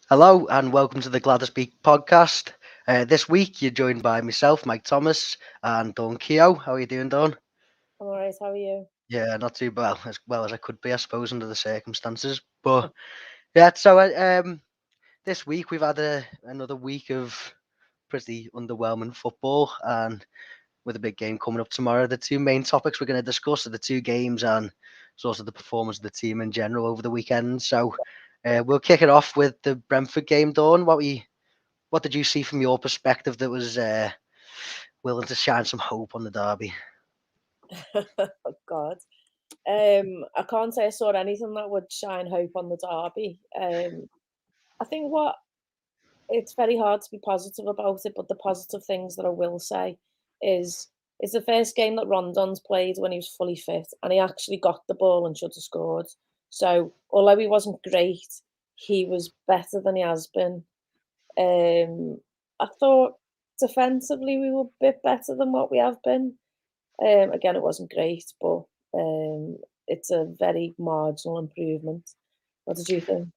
Hello and welcome to the GWLADYS podcast. This week you're joined by myself, Mike Thomas, and Dawn Keogh. How are you doing, Dawn? I'm alright, how are you? Yeah, not too well as I could be, I suppose, under the circumstances. But yeah, so this week we've had another week of pretty underwhelming football, and with a big game coming up tomorrow, the two main topics we're going to discuss are the two games and sort of the performance of the team in general over the weekend. So we'll kick it off with the Brentford game, Dawn. What did you see from your perspective that was willing to shine some hope on the derby? Oh God. I can't say I saw anything that would shine hope on the derby. I think what it's very hard to be positive about it, but the positive things that I will say is it's the first game that Rondon's played when he was fully fit, and he actually got the ball and should have scored. So although he wasn't great, he was better than he has been. I thought defensively we were a bit better than what we have been. Again, it wasn't great, but it's a very marginal improvement. What did you think?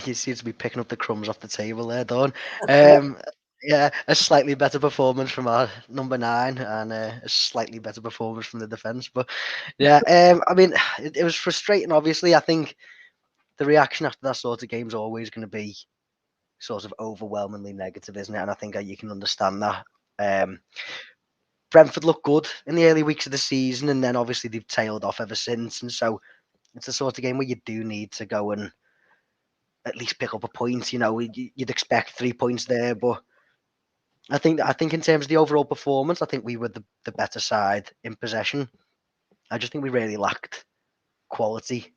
You seem to be picking up the crumbs off the table there, Dawn. Um, yeah, a slightly better performance from our number nine and a slightly better performance from the defence. But yeah, I mean, it was frustrating. Obviously, I think the reaction after that sort of game is always going to be sort of overwhelmingly negative, isn't it? And I think you can understand that. Um, Brentford looked good in the early weeks of the season, and then obviously they've tailed off ever since. And so it's the sort of game where you do need to go and at least pick up a point. You know, you'd expect 3 points there, but I think in terms of the overall performance, I think we were the better side in possession. I just think we really lacked quality.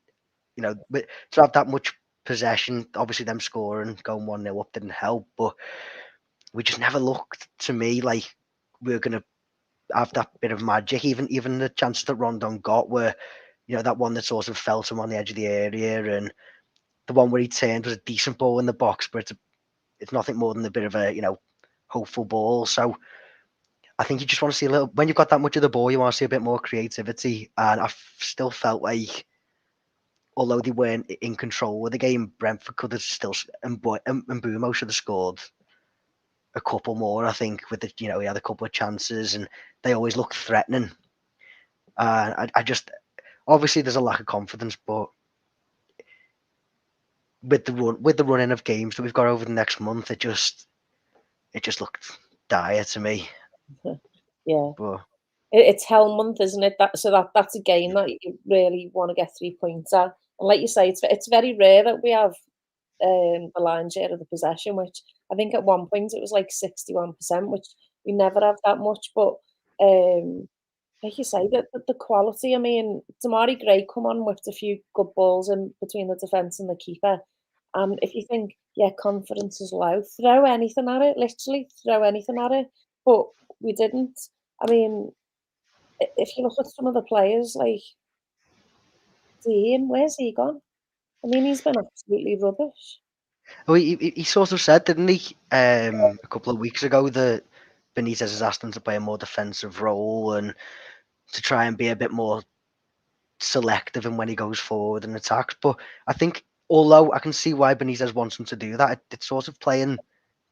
You know, to have that much possession, obviously them scoring, going 1-0 up didn't help, but we just never looked to me like we were going to have that bit of magic. Even the chances that Rondon got were, that one that sort of felt him on the edge of the area, and the one where he turned was a decent ball in the box, but it's nothing more than a bit of a hopeful ball. So I think you just want to see a little. When you've got that much of the ball, you want to see a bit more creativity. And I still felt like, although they weren't in control of the game, Brentford could have still and Mbumo should have scored a couple more. I think with he had a couple of chances, and they always looked threatening. I just obviously there's a lack of confidence, but with the running of games that we've got over the next month, it just looked dire to me. Yeah, But it's hell month, isn't it? That's a game that you really want to get 3 points at. And like you say, it's very rare that we have the lion's share of the possession, which I think at one point it was like 61%, which we never have that much. But um, like you say, the quality. I mean, Damari Gray come on with a few good balls in between the defence and the keeper. And if you think, yeah, confidence is low, throw anything at it. Literally, throw anything at it. But we didn't. I mean, if you look at some of the players, like Dean, where's he gone? I mean, he's been absolutely rubbish. well, he sort of said, didn't he, a couple of weeks ago that Benitez has asked him to play a more defensive role and to try and be a bit more selective in when he goes forward and attacks. But I think, although I can see why Benitez wants him to do that, it's sort of playing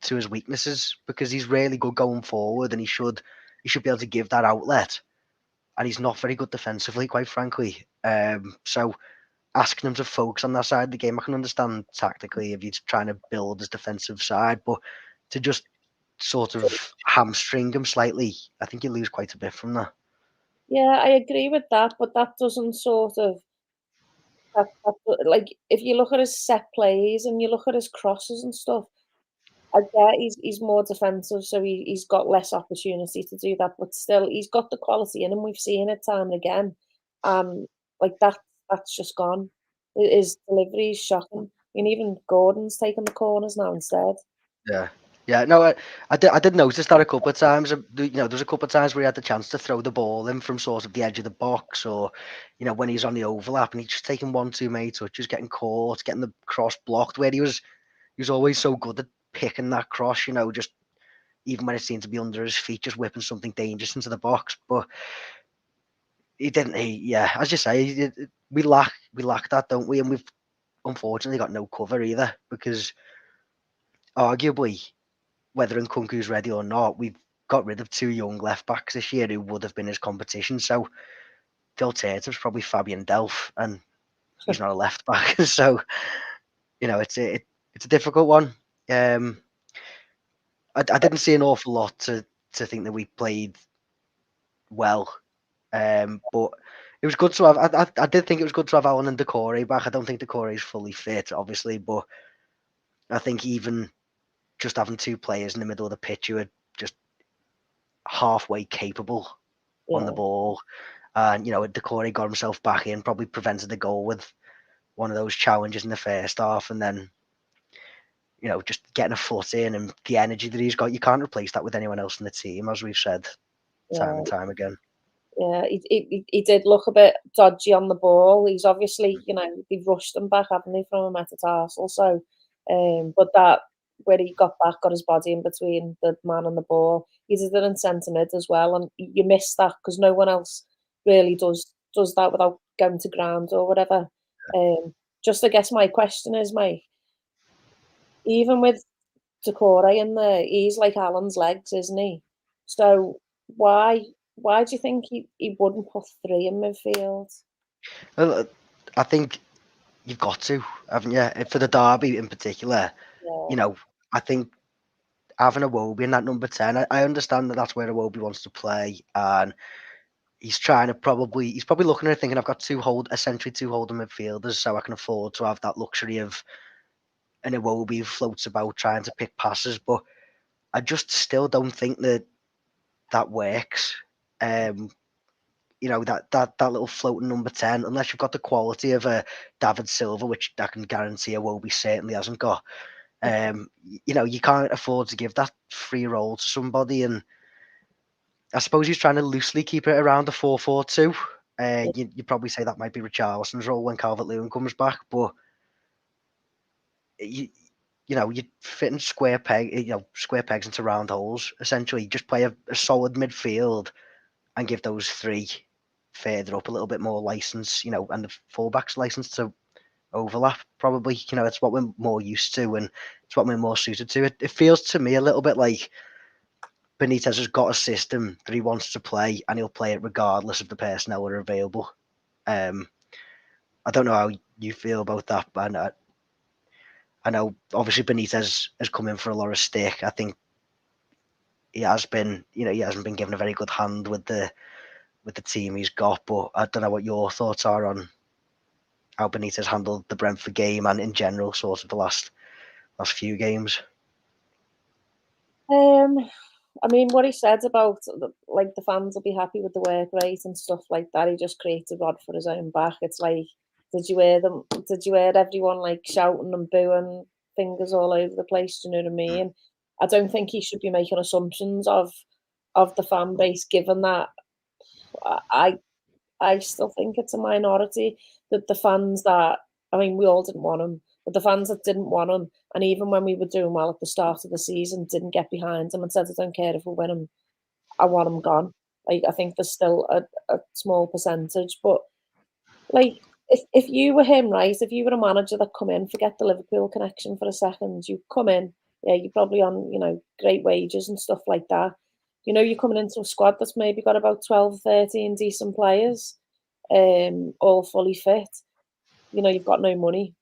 to his weaknesses because he's really good going forward and he should be able to give that outlet. And he's not very good defensively, quite frankly. So asking him to focus on that side of the game, I can understand tactically if he's trying to build his defensive side, but to just sort of hamstring him slightly, I think you lose quite a bit from that. Yeah, I agree with that, but that doesn't like if you look at his set plays and you look at his crosses and stuff, I get he's more defensive, so he's got less opportunity to do that, but still he's got the quality in him. We've seen it time and again. Like that's just gone. His delivery is shocking. I mean, even Gordon's taking the corners now instead. Yeah. Yeah, no, I did notice that a couple of times. There's a couple of times where he had the chance to throw the ball in from sort of the edge of the box, or when he's on the overlap and he's just taking one too many touches, getting caught, getting the cross blocked. Where he was always so good at picking that cross. Just even when it seemed to be under his feet, just whipping something dangerous into the box. But he didn't. Yeah, as you say, we lack that, don't we? And we've unfortunately got no cover either because arguably, whether Nkunku's ready or not, we've got rid of 2 young left backs this year who would have been his competition. So the alternative's probably Fabian Delph, and he's not a left back. So it's a difficult one. I didn't see an awful lot to think that we played well, but it was good to have. I did think it was good to have Alan and Decore back. I don't think Decore is fully fit, obviously, but I think even just having 2 players in the middle of the pitch who are just halfway capable on the Yeah. ball, and Decore got himself back in, probably prevented the goal with one of those challenges in the first half, and then just getting a foot in and the energy that he's got, you can't replace that with anyone else in the team, as we've said time Yeah. and time again. Yeah, he did look a bit dodgy on the ball. He's obviously, they've rushed him back, haven't they, from a metatarsal. So, but that where he got back, got his body in between the man and the ball. He did it in centre mid as well, and you miss that because no one else really does that without going to ground or whatever. Um, just I guess my question is, Mike, even with Decore in there, he's like Alan's legs, isn't he? So why why do you think he wouldn't put 3 in midfield? Well, I think you've got to, haven't you? For the derby in particular, Yeah, you know, I think having a Iwobi in that number 10, I understand that that's where Iwobi wants to play, and he's probably looking at it thinking, I've got essentially two holding midfielders, so I can afford to have that luxury of an Iwobi who floats about trying to pick passes, but I just still don't think that works. Um, that little floating number 10, unless you've got the quality of a David Silva, which I can guarantee Iwobi certainly hasn't got. You can't afford to give that free role to somebody, and I suppose he's trying to loosely keep it around the 4-4-2. You'd probably say that might be Richarlison's role when Calvert-Lewin comes back, but you you're fitting square pegs into round holes. Essentially, just play a solid midfield and give those 3 further up a little bit more license, and the fullbacks license to overlap. Probably, it's what we're more used to, and it's what we're more suited to. It feels to me a little bit like Benitez has got a system that he wants to play, and he'll play it regardless of the personnel that are available. I don't know how you feel about that, but I know obviously Benitez has come in for a lot of stick. I think he has been, he hasn't been given a very good hand with the team he's got. But I don't know what your thoughts are on how Benitez handled the Brentford game and in general, sort of the last few games. um, I mean, what he said about the fans will be happy with the work rate and stuff like that. He just creates a rod for his own back. It's like, did you hear them? Did you hear everyone like shouting and booing, fingers all over the place? Do you know what I mean? I don't think he should be making assumptions of the fan base, given that I I still think it's a minority that the fans that I mean, we all didn't want him, but the fans that didn't want him, and even when we were doing well at the start of the season, didn't get behind him and said, "I don't care if we win him, I want him gone." Like, I think there's still a small percentage, but like, if you were him, right? If you were a manager that come in, forget the Liverpool connection for a second, you come in, yeah, you're probably on, great wages and stuff like that. You're coming into a squad that's maybe got about 12, 13 decent players, all fully fit. You've got no money,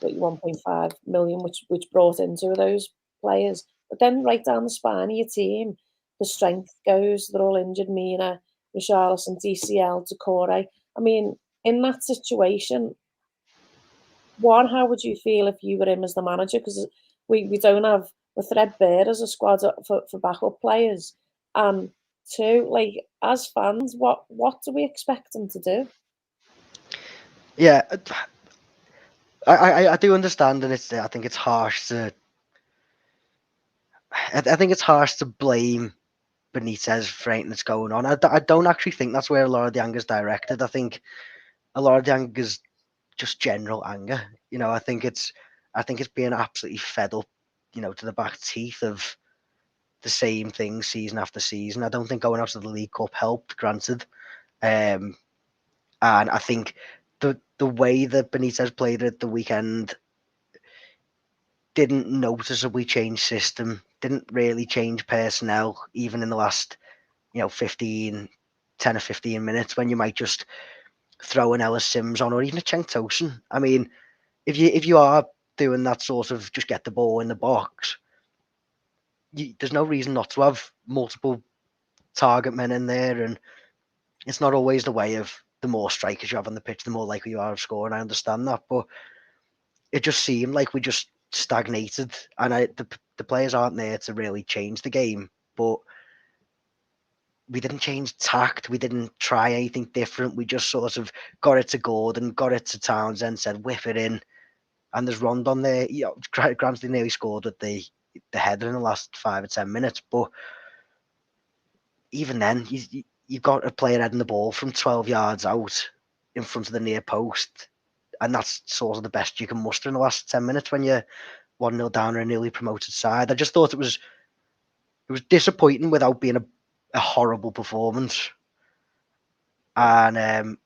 got your 1.5 million, which brought in 2 of those players. But then right down the spine of your team, the strength goes. They're all injured. Mina, Richarlison, DCL, Decore. I mean, in that situation, one, how would you feel if you were him as the manager? Because we don't have we're threadbare as a squad for backup players. And two, like as fans, what do we expect them to do? Yeah, I do understand, and I think it's harsh to I think it's harsh to blame Benitez for anything that's going on. I don't actually think that's where a lot of the anger is directed. I think a lot of the anger is just general anger. I think it's being absolutely fed up, to the back teeth of the same thing season after season. I don't think going out to the League Cup helped, granted. Um, and I think the way that Benitez played at the weekend, didn't noticeably change system, didn't really change personnel, even in the last, 10 or 15 minutes, when you might just throw an Ellis Sims on, or even a Cenk Tosun. I mean, if you are doing that sort of just get the ball in the box, there's no reason not to have multiple target men in there, and it's not always the way of the more strikers you have on the pitch, the more likely you are of scoring. I understand that, but it just seemed like we just stagnated, and the players aren't there to really change the game, but we didn't change tact. We didn't try anything different. We just sort of got it to Gordon, got it to Townsend, said whip it in, and there's Rondon there. Granted, they nearly scored with the header in the last 5 or 10 minutes, but even then, you've got a player heading the ball from 12 yards out in front of the near post, and that's sort of the best you can muster in the last 10 minutes when you're 1-0 down a newly promoted side. I just thought it was disappointing without being a horrible performance. And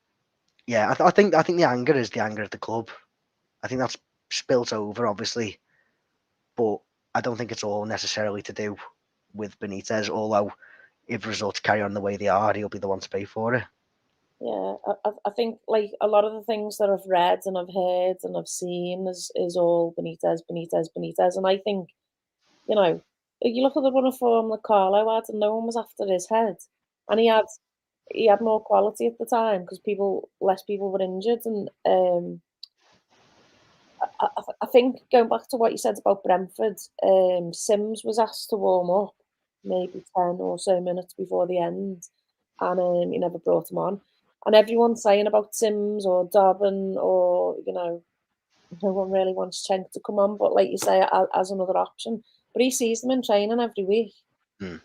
yeah, I think the anger is the anger at the club. I think that's spilt over, obviously, but I don't think it's all necessarily to do with Benitez. Although if results carry on the way they are, he'll be the one to pay for it. Yeah, I think like a lot of the things that I've read and I've heard and I've seen is all Benitez, Benitez, Benitez, and I think you look at the run of form that Carlo had, and no one was after his head, and he had more quality at the time because less people were injured, and I think going back to what you said about Brentford, Sims was asked to warm up maybe 10 or so minutes before the end, and he never brought him on. And everyone's saying about Sims or Dobbin, or no one really wants Cenk to come on, but like you say, as another option. But he sees them in training every week. Mm.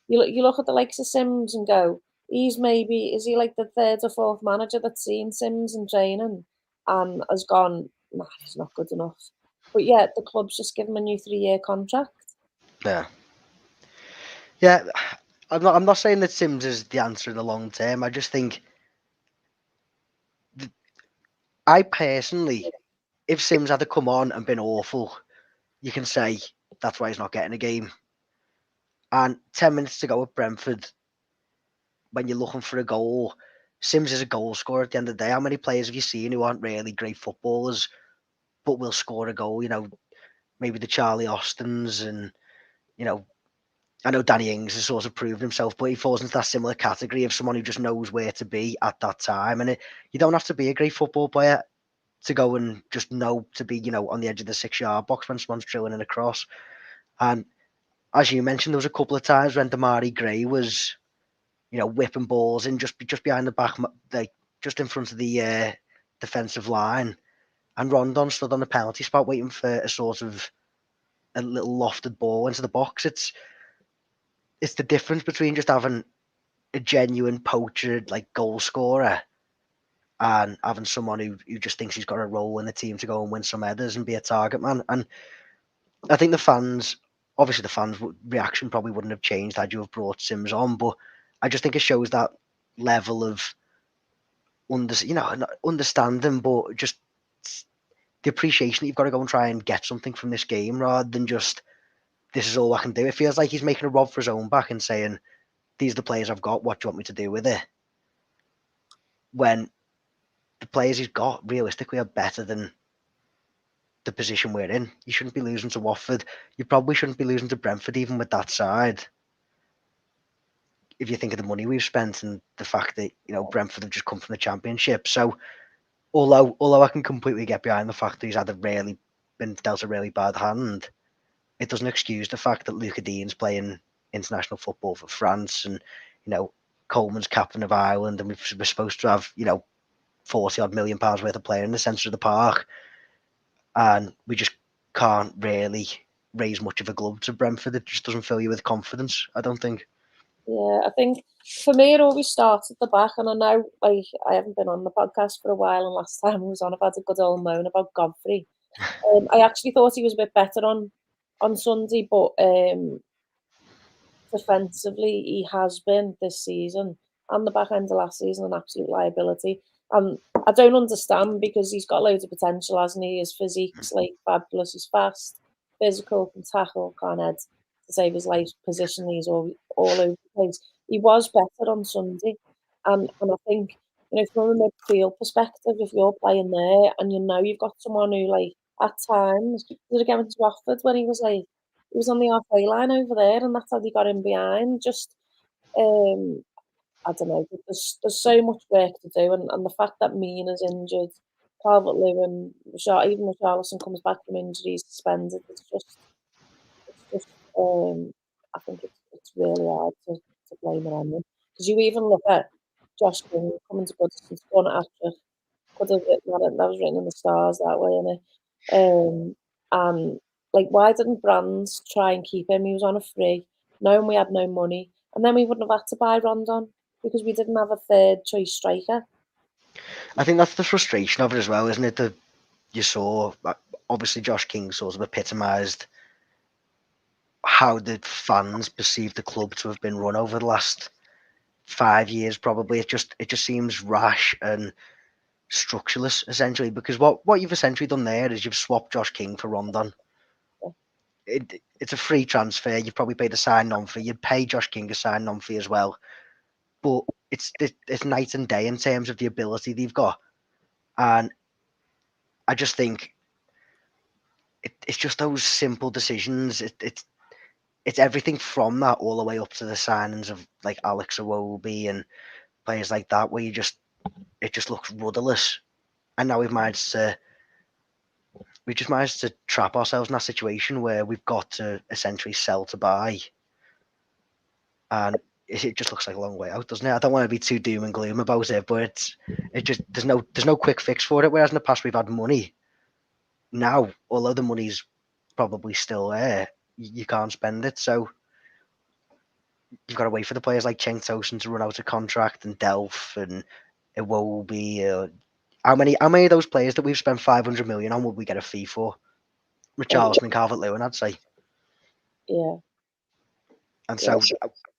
You look at the likes of Sims and go, is he like the third or fourth manager that's seen Sims in training and has gone, nah, he's not good enough. But yeah, the club's just given him a new 3-year contract. Yeah, yeah. I'm not saying that Sims is the answer in the long term. I just think I personally, if Sims had to come on and been awful, you can say that's why he's not getting a game. And 10 minutes to go at Brentford, when you're looking for a goal, Sims is a goal scorer at the end of the day. How many players have you seen who aren't really great footballers but will score a goal? Maybe the Charlie Austins, and I know Danny Ings has sort of proved himself, but he falls into that similar category of someone who just knows where to be at that time. And you don't have to be a great football player to go and just know to be, on the edge of the 6-yard box when someone's drilling in a cross. And as you mentioned, there was a couple of times when Damari Gray was, whipping balls in just behind the back, like just in front of the defensive line, and Rondon stood on the penalty spot waiting for a sort of a little lofted ball into the box. It's the difference between just having a genuine poacher, like goal scorer, and having someone who just thinks he's got a role in the team to go and win some headers and be a target man. And I think obviously the fans' reaction probably wouldn't have changed had you have brought Sims on, but I just think it shows that level of understanding, but just the appreciation that you've got to go and try and get something from this game rather than just this is all I can do. It feels like he's making a rob for his own back and saying, these are the players I've got, what do you want me to do with it? When the players he's got realistically are better than the position we're in. You shouldn't be losing to Watford. You probably shouldn't be losing to Brentford even with that side. If you think of the money we've spent and the fact that, Brentford have just come from the Championship. So although I can completely get behind the fact that he's been dealt a really bad hand, it doesn't excuse the fact that Luca Dean's playing international football for France, and Coleman's captain of Ireland, and we're supposed to have 40 odd million pounds worth of player in the centre of the park, and we just can't really raise much of a glove to Brentford. It just doesn't fill you with confidence, I don't think. Yeah, I think for me it always starts at the back, and I know like I haven't been on the podcast for a while, and last time I was on, I've had a good old moan about Godfrey. I actually thought he was a bit better on Sunday, but defensively he has been this season and the back end of last season an absolute liability. I don't understand because he's got loads of potential, hasn't he? His physique's like fabulous, he's fast. physical, can tackle, can't head to save his life, position, he's all over the place. He was better on Sunday, and I think, from a midfield perspective, if you're playing there and you've got someone who, like, at times, did it again to Watford when he was on the halfway line over there, and that's how they got him behind. Just, I don't know. There's so much work to do, and the fact that Mina's injured, Calvert-Lewin, even Richarlison comes back from injury, he's suspended. It's just. I think it's really hard to blame it on them, because you even look at Josh King coming to Goodison, scoring a hat-trick. Could have that was written in the stars that way, innit? And like, why didn't Brands try and keep him? He was on a free, knowing we had no money, and then we wouldn't have had to buy Rondon because we didn't have a third choice striker. I think that's the frustration of it as well, isn't it? That you saw, obviously, Josh King sort of epitomised how the fans perceive the club to have been run over the last 5 years. Probably it just seems rash and structureless, essentially, because what you've essentially done there is you've swapped Josh King for Rondon. It's a free transfer. You've probably paid a sign-on fee. You'd pay Josh King a sign-on fee as well, but it's night and day in terms of the ability they've got, and I just think it's just those simple decisions. It's everything from that all the way up to the signings of like Alex Iwobi and players like that, where it just looks rudderless. And now we've just managed to trap ourselves in that situation where we've got to essentially sell to buy, and it just looks like a long way out, doesn't it? I don't want to be too doom and gloom about it, but there's no quick fix for it. Whereas in the past we've had money. Now, although the money's probably still there, you can't spend it, so you've got to wait for the players like Cenk Tosun to run out of contract, and Delph and Iwobi. How many of those players that we've spent 500 million on would we get a fee for? Richarlison and Calvert-Lewin, I'd say. Yeah. And so,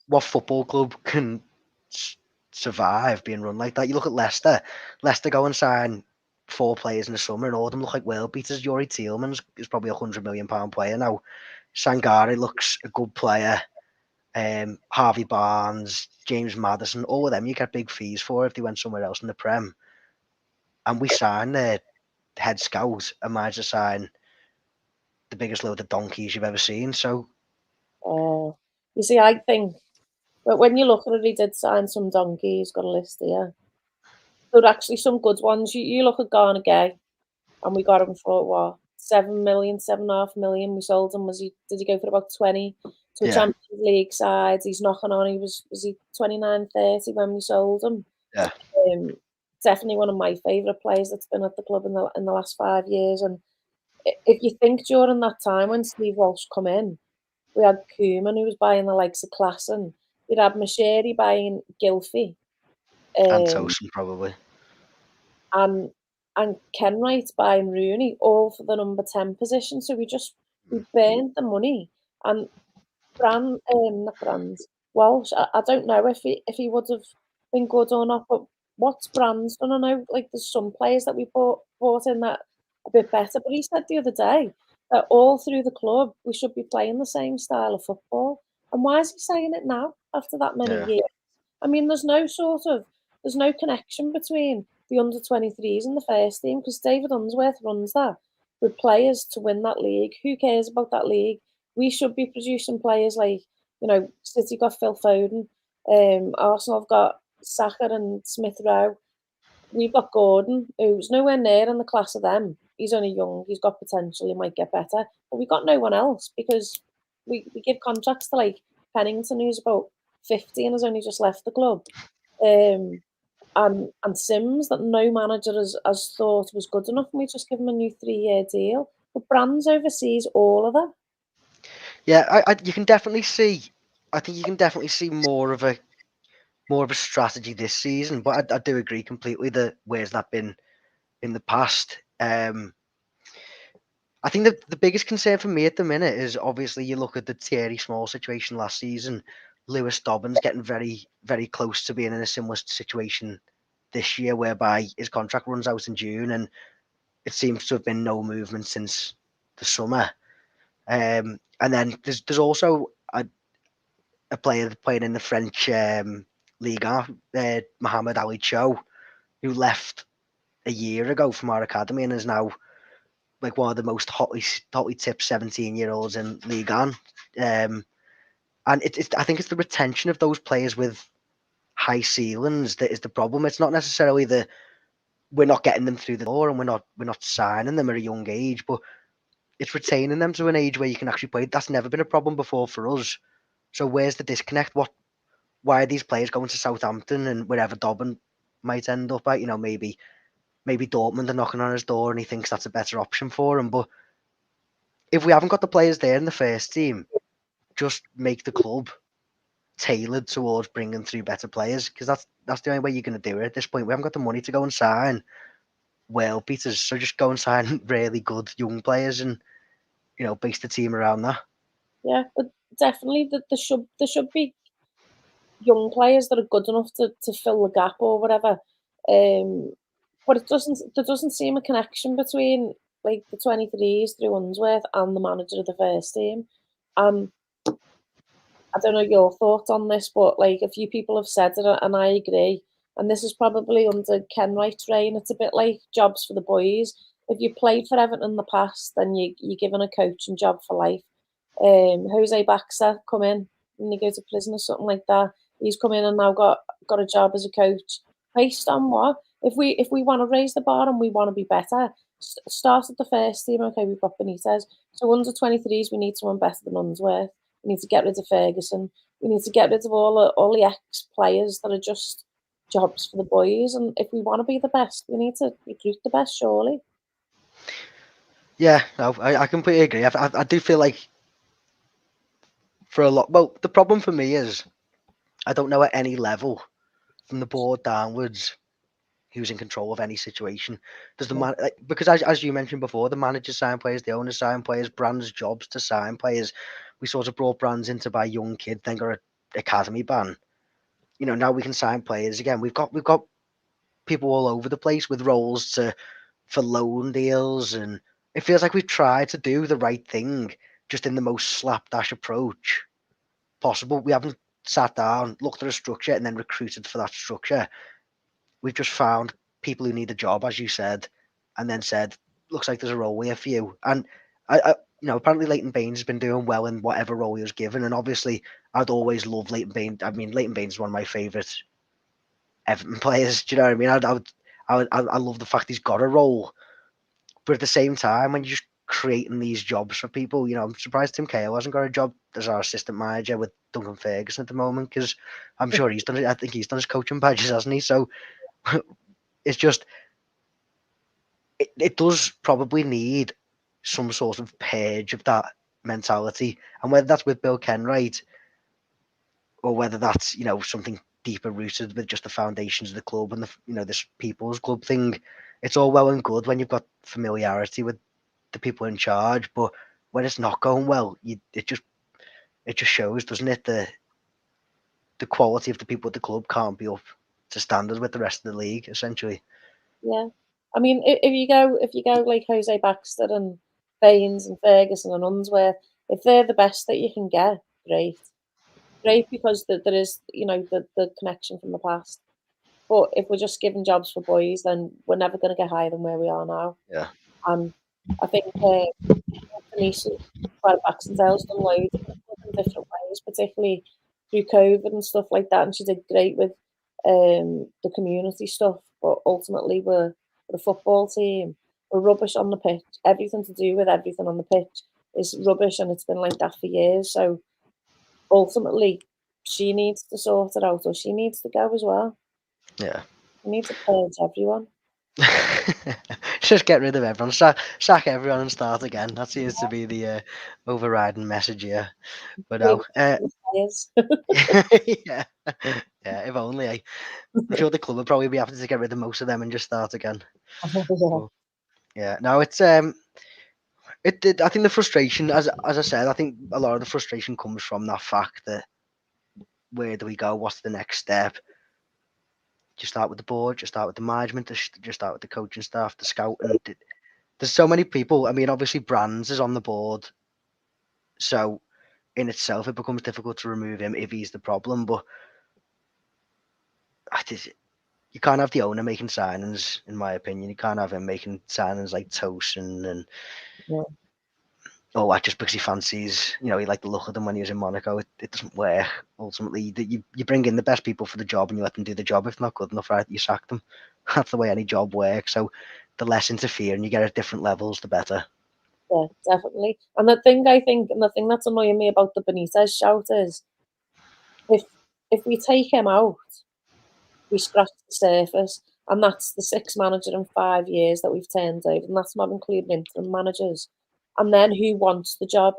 what football club can survive being run like that? You look at Leicester. Leicester go and sign 4 players in the summer, and all of them look like world beaters. Yuri Tielemans is probably £100 million player now. Sangare looks a good player. Harvey Barnes, James Maddison, all of them you get big fees for if they went somewhere else in the Prem. And we sign their head scout and managed to sign the biggest load of donkeys you've ever seen. So, you see, I think, but when you look at it, he did sign some donkeys. He's got a list here. There are actually some good ones. You look at Garner Gay, and we got him for what, 7 million, 7.5 million. We sold him. Did he go for about 20 to a Champions League side? He's knocking on. Was he 29, 30 when we sold him? Yeah. Definitely one of my favourite players that's been at the club in the last 5 years. And if you think during that time when Steve Walsh come in, we had Koeman who was buying the likes of Klassen. We'd had Mashiri buying Gylfi. And Tosun, probably. And Kenwright buying Rooney, all for the number 10 position. So we burned the money. And not Brands, Walsh, I don't know if he would have been good or not, but what's Brands done? I know, like, there's some players that we bought in that a bit better, but he said the other day that all through the club we should be playing the same style of football. And why is he saying it now after that many years? I mean, there's no connection between the under-23s and the first team, because David Unsworth runs that with players to win that league. Who cares about that league? We should be producing players like, City got Phil Foden, Arsenal have got Saka and Smith Rowe. We've got Gordon, who's nowhere near in the class of them. He's only young, he's got potential, he might get better. But we've got no one else because we give contracts to, like, Pennington, who's about 50 and has only just left the club. And Sims, that no manager has thought was good enough, and we just give him a new 3-year deal. But Brands oversees all of that. Yeah, you can definitely see. I think you can definitely see more of a strategy this season. But I do agree completely that where's that been in the past? I think the biggest concern for me at the minute is obviously you look at the Thierry Small situation last season. Lewis Dobbins getting very, very close to being in a similar situation this year, whereby his contract runs out in June, and it seems to have been no movement since the summer. And then there's also a player playing in the French Liga, Mohamed Ali Cho, who left a year ago from our academy and is now like one of the most hotly tipped 17-year-olds in Ligue 1. And I think it's the retention of those players with high ceilings that is the problem. It's not necessarily we're not getting them through the door and we're not signing them at a young age, but it's retaining them to an age where you can actually play. That's never been a problem before for us. So where's the disconnect? Why are these players going to Southampton and wherever Dobbin might end up at? Maybe Dortmund are knocking on his door and he thinks that's a better option for him. But if we haven't got the players there in the first team, just make the club tailored towards bringing through better players, because that's the only way you're going to do it at this point. We haven't got the money to go and sign world beaters, so just go and sign really good young players and base the team around that. Yeah, but definitely that there should be young players that are good enough to fill the gap or whatever. But there doesn't seem a connection between like the 23s through Unsworth and the manager of the first team. I don't know your thoughts on this, but like a few people have said it, and I agree. And this is probably under Ken Wright's reign. It's a bit like jobs for the boys. If you played for Everton in the past, then you're given a coaching job for life. Jose Baxter come in and he go to prison or something like that. He's come in and now got a job as a coach. Based on what? If we want to raise the bar and we want to be better, start at the first team. Okay, we've got Benitez. So under 23s, we need someone better than Unsworth. We need to get rid of Ferguson. We need to get rid of all the ex-players that are just jobs for the boys. And if we want to be the best, we need to recruit the best, surely. Yeah, no, I completely agree. I do feel like for a lot. Well, the problem for me is I don't know at any level from the board downwards who's in control of any situation. Does the man because as you mentioned before, the managers sign players, the owners sign players, brands' jobs to sign players. We sort of brought brands in to buy young kids, then got an academy ban. Now we can sign players again. We've got people all over the place with roles for loan deals, and it feels like we've tried to do the right thing, just in the most slapdash approach possible. We haven't sat down, looked at a structure, and then recruited for that structure. We've just found people who need a job, as you said, and then said, "Looks like there's a role here for you." And apparently Leighton Baines has been doing well in whatever role he was given. And obviously, I'd always love Leighton Baines. I mean, Leighton Baines is one of my favourite Everton players. Do you know what I mean? I love the fact he's got a role, but at the same time, when you're just creating these jobs for people, I'm surprised Tim Cahill hasn't got a job as our assistant manager with Duncan Ferguson at the moment, because I'm sure he's done it. I think he's done his coaching badges, hasn't he? So it's just it does probably need some sort of purge of that mentality, and whether that's with Bill Kenwright or whether that's something deeper rooted with just the foundations of the club and the this people's club thing. It's all well and good when you've got familiarity with the people in charge, but when it's not going well, it just shows, doesn't it? The quality of the people at the club can't be up to standard with the rest of the league, essentially. Yeah, I mean, if you go like Jose Baxter and Baines and Ferguson and Unsworth, if they're the best that you can get, great, because there is the connection from the past. But if we're just giving jobs for boys, then we're never going to get higher than where we are now. Yeah. And I think Denise Baxendale's done loads of stuff in different ways, particularly through COVID and stuff like that. And she did great with the community stuff. But ultimately, we're a football team. We're rubbish on the pitch. Everything to do with everything on the pitch is rubbish, and it's been like that for years. So ultimately, she needs to sort it out, or she needs to go as well. Yeah. We need to purge everyone. Just get rid of everyone, sack everyone and start again. That seems to be the overriding message here. But no, yeah, yeah. If only. I'm sure the club would probably be happy to get rid of most of them and just start again. But, yeah, no, it's it did. I think the frustration, as I said, I think a lot of the frustration comes from that fact that where do we go? What's the next step? Just start with the board, just start with the management, just start with the coaching staff, the scouting. There's so many people. I mean, obviously, Brands is on the board So in itself, it becomes difficult to remove him if he's the problem. But you can't have the owner making signings, in my opinion. You can't have him making signings like Tosin and Yeah. just because he fancies, he liked the look of them when he was in Monaco. It doesn't work. Ultimately, you bring in the best people for the job and you let them do the job. If not good enough, right, you sack them. That's the way any job works. So the less interfering you get at different levels, the better. Yeah, definitely. And the thing I think, and the thing that's annoying me about the Benitez shout is if if we take him out, we scratch the surface, and that's the sixth manager in 5 years that we've turned over, and that's not including interim managers. And then who wants the job?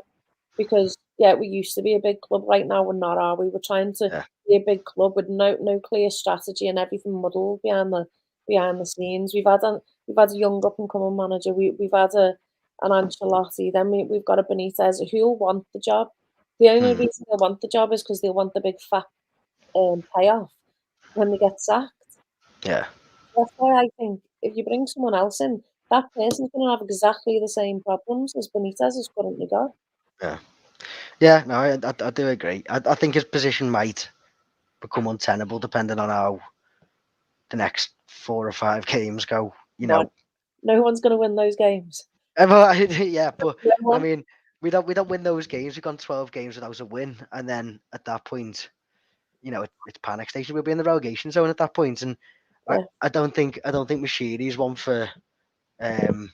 Because yeah, we used to be a big club. Right now, we're not, are we? We're trying to Yeah. be a big club with no clear strategy and everything muddled behind the scenes. We've had a young up and coming manager. We've had an Ancelotti. Then we've got a Benitez who'll want the job. The only Hmm. reason they'll want the job is because they'll want the big fat payoff when they get sacked. Yeah. That's why I think if you bring someone else in, that person's going to have exactly the same problems as Benitez has currently got. Yeah. Yeah. No, I do agree. I think his position might become untenable depending on how the next 4 or 5 games go. But no one's going to win those games. Yeah, but No I one. mean, we don't win those games. We've gone 12 games without a win, and then at that point, it's panic station. We'll be in the relegation zone at that point, and I, Yeah. I don't think Mashiri is one for um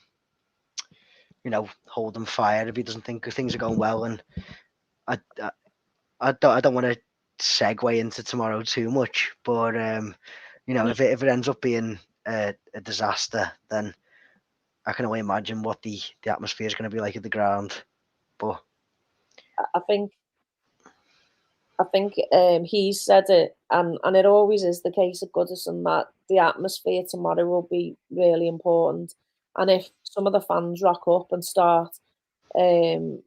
holding fire if he doesn't think things are going well. And I I, I don't want to segue into tomorrow too much, but if it ends up being a disaster, then I can only imagine what the atmosphere is going to be like at the ground. But I think he said it, and it always is the case at Goodison that the atmosphere tomorrow will be really important. And if some of the fans rock up and start um,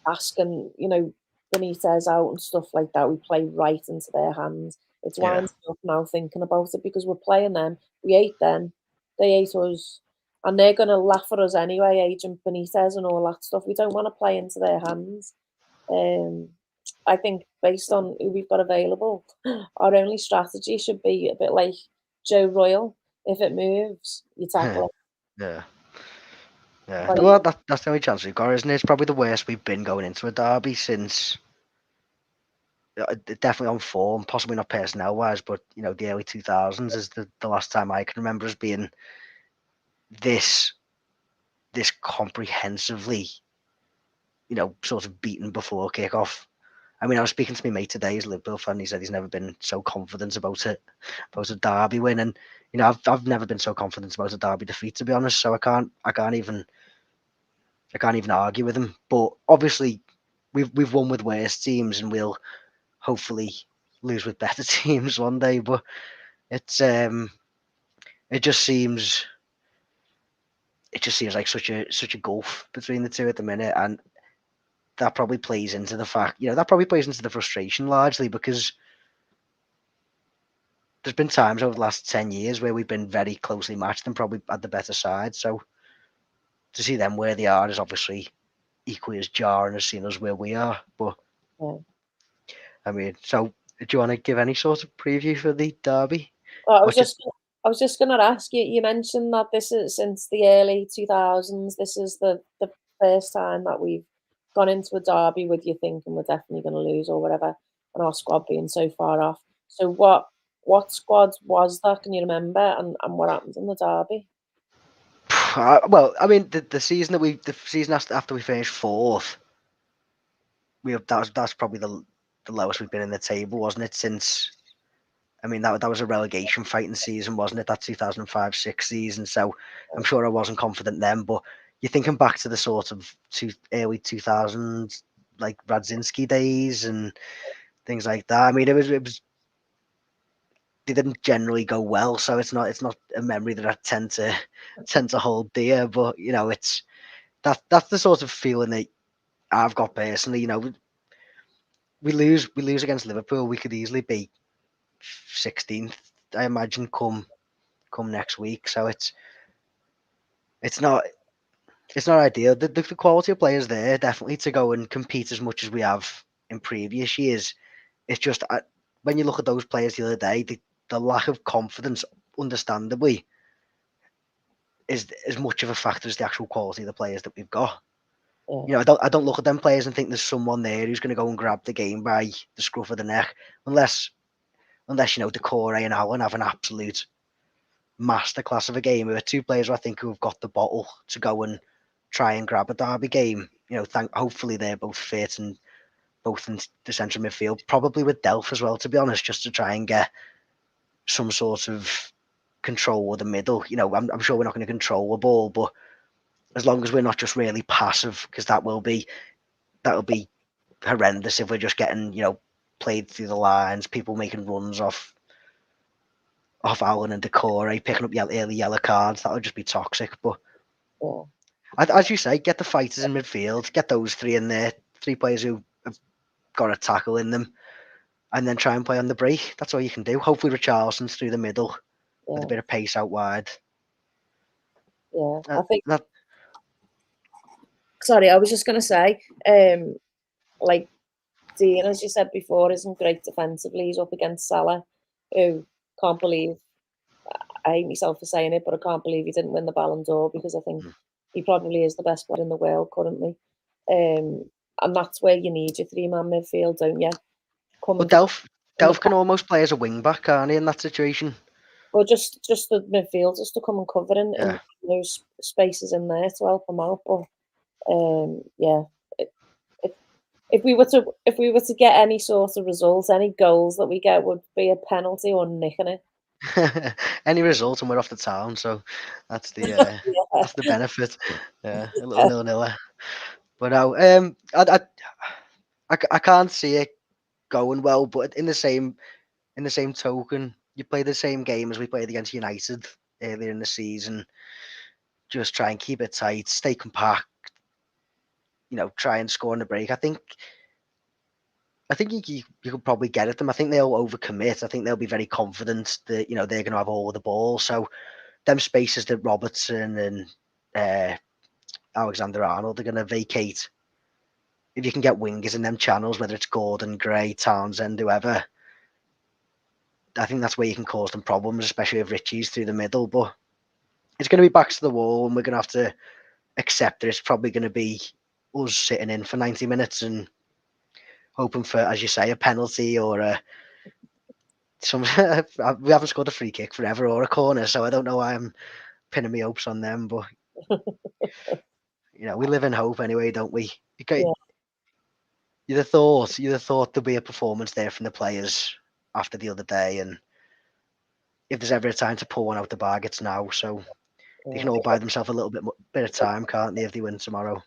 asking, Benitez out and stuff like that, we play right into their hands. It's yeah, winding up now thinking about it because we're playing them. We hate them. They hate us. And they're going to laugh at us anyway, Agent Benitez and all that stuff. We don't want to play into their hands. Um, I think based on who we've got available, our only strategy should be a bit like Joe Royal. If it moves, you tackle it. yeah, yeah. Like, Well, that's the only chance we've got, isn't it? It's probably the worst we've been going into a derby since definitely on form, possibly not personnel wise, but the early 2000s is the last time I can remember us being this comprehensively, sort of beaten before kickoff. I mean, I was speaking to my mate today, he's a Liverpool fan. He said he's never been so confident about a derby win, and I've never been so confident about a derby defeat, to be honest. So I can't even argue with him. But obviously, we've won with worse teams, and we'll hopefully lose with better teams one day. But it's it just seems like such a gulf between the two at the minute, and that probably plays into the fact, that probably plays into the frustration largely because there's been times over the last 10 years where we've been very closely matched and probably at the better side. So to see them where they are is obviously equally as jarring as seeing us where we are. But yeah. I mean, so do you want to give any sort of preview for the derby? Well, Or just I was just going to ask you. You mentioned that this is since the early 2000s. This is the first time that we've gone into a derby with you thinking we're definitely going to lose or whatever, and our squad being so far off. So what squad was that? Can you remember? And what happened in the derby? well, I mean, the season after we finished fourth, that's probably the lowest we've been in the table, wasn't it? Since I mean, that was a relegation fighting season, wasn't it? That 2005-06 season. So I'm sure I wasn't confident then. But you're thinking back to the sort of early 2000s, like Radzinski days and things like that. I mean, it was they didn't generally go well, so it's not a memory that I tend to hold dear. But it's that's the sort of feeling that I've got personally. We lose against Liverpool, we could easily be 16th, I imagine, come next week. So it's not. It's not ideal. The quality of players there definitely to go and compete as much as we have in previous years. It's just when you look at those players the other day, the lack of confidence, understandably, is as much of a factor as the actual quality of the players that we've got. Yeah, You know, I don't look at them players and think there's someone there who's going to go and grab the game by the scruff of the neck, unless you know Decore and Allen have an absolute masterclass of a game. There are two players who I think who have got the bottle to go and try and grab a derby game. You know, hopefully they're both fit and both in the central midfield, probably with Delph as well, to be honest, just to try and get some sort of control of the middle. You know, I'm sure we're not going to control the ball, but as long as we're not just really passive, because that'll be horrendous if we're just getting, you know, played through the lines, people making runs off Allen and Decore, picking up early yellow cards. That would just be toxic. But yeah, as you say, get the fighters in midfield, get those three in there, three players who have got a tackle in them, and then try and play on the break. That's all you can do. Hopefully, Richarlison's through the middle with a yeah, bit of pace out wide. yeah. Uh, I think. that, Sorry, I was just going to say, like Dean, as you said before, isn't great defensively. He's up against Salah, who can't believe. I hate myself for saying it, but I can't believe he didn't win the Ballon d'Or because I think he probably is the best player in the world currently. And that's where you need your three-man midfield, don't you? well, Coming together in the Delph can almost play as a wing back, can't he, in that situation? or just the midfielders to come and cover in Yeah. those spaces in there to help them out. But yeah, it, if we were to get any sort of results, any goals that we get would be a penalty or nicking it. Any result and we're off the town, so that's Yeah, that's the benefit. Yeah, a little nil. But no, I can't see it going well. But in the same token, you play the same game as we played against United earlier in the season. Just try and keep it tight, stay compact. You know, try and score on the break. I think you could probably get at them. I think they'll overcommit. I think they'll be very confident that you know they're going to have all of the ball. So them spaces that Robertson and uh, Alexander Arnold are going to vacate. If you can get wingers in them channels, whether it's Gordon, Gray, Townsend, whoever, I think that's where you can cause them problems, especially if Richie's through the middle. But it's going to be backs to the wall, and we're going to have to accept that it's probably going to be us sitting in for 90 minutes and hoping for, as you say, a penalty or some. We haven't scored a free kick forever or a corner, so I don't know why I'm pinning my hopes on them. But you know, we live in hope anyway, don't we? yeah, You'd have thought there'd be a performance there from the players after the other day, and if there's ever a time to pull one out the bag, it's now. So they yeah, can all buy themselves a little bit of time, can't they, if they win tomorrow?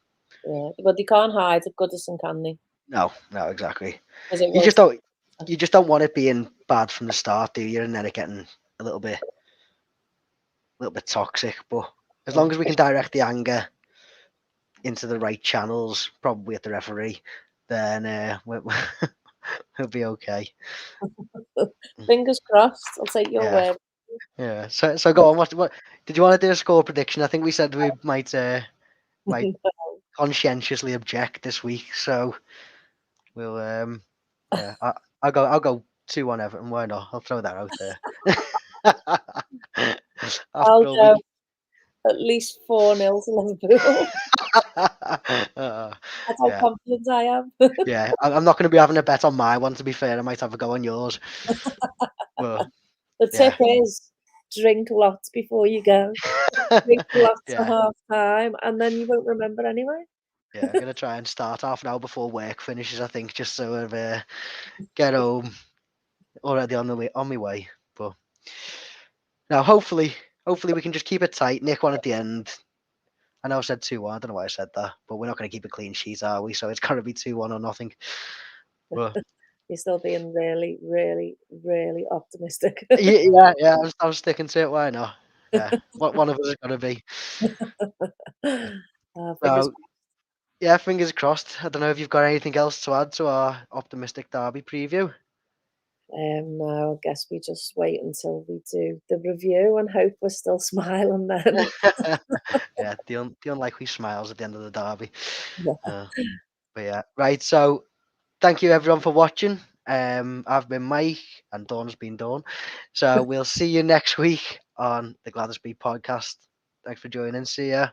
yeah. But they can't hide at Goodison, can they? No, exactly. Because it You will. just don't. You just don't want it being bad from the start, do you? And then it getting a little bit toxic. But as long Yeah. as we can direct the anger into the right channels, probably at the referee, then we'll be okay. Fingers crossed. I'll take your Yeah, word. yeah. So go on. What did you want to do a score prediction? I think we said we might conscientiously object this week. So we'll yeah. I'll go 2-1 Everton. Why not? I'll throw that out there. I'll After all go we. at least 4-0 to Liverpool. uh, That's how yeah, confident I am. yeah. I'm not going to be having a bet on my one. To be fair, I might have a go on yours. But The tip yeah, is drink lots before you go. Drink lots at yeah, half time, and then you won't remember anyway. yeah. I'm gonna try and start half an hour before work finishes. I think just so I get home already on my way. But now, hopefully we can just keep it tight. Nick one at the end. I know I said 2-1. I don't know why I said that, but we're not going to keep a clean sheet, are we? So it's got to be 2-1 or nothing. But You're still being really, really, really optimistic. yeah, I'm sticking to it. Why not? Yeah, what one of us is going to be. Fingers So yeah, fingers crossed. I don't know if you've got anything else to add to our optimistic derby preview. No, I guess we just wait until we do the review and hope we're still smiling then. Yeah, the unlikely smiles at the end of the derby. Yeah. Uh, but yeah, right. So thank you everyone for watching. I've been Mike and Dawn's been Dawn. So we'll see you next week on the GWLADYS podcast. Thanks for joining. See ya.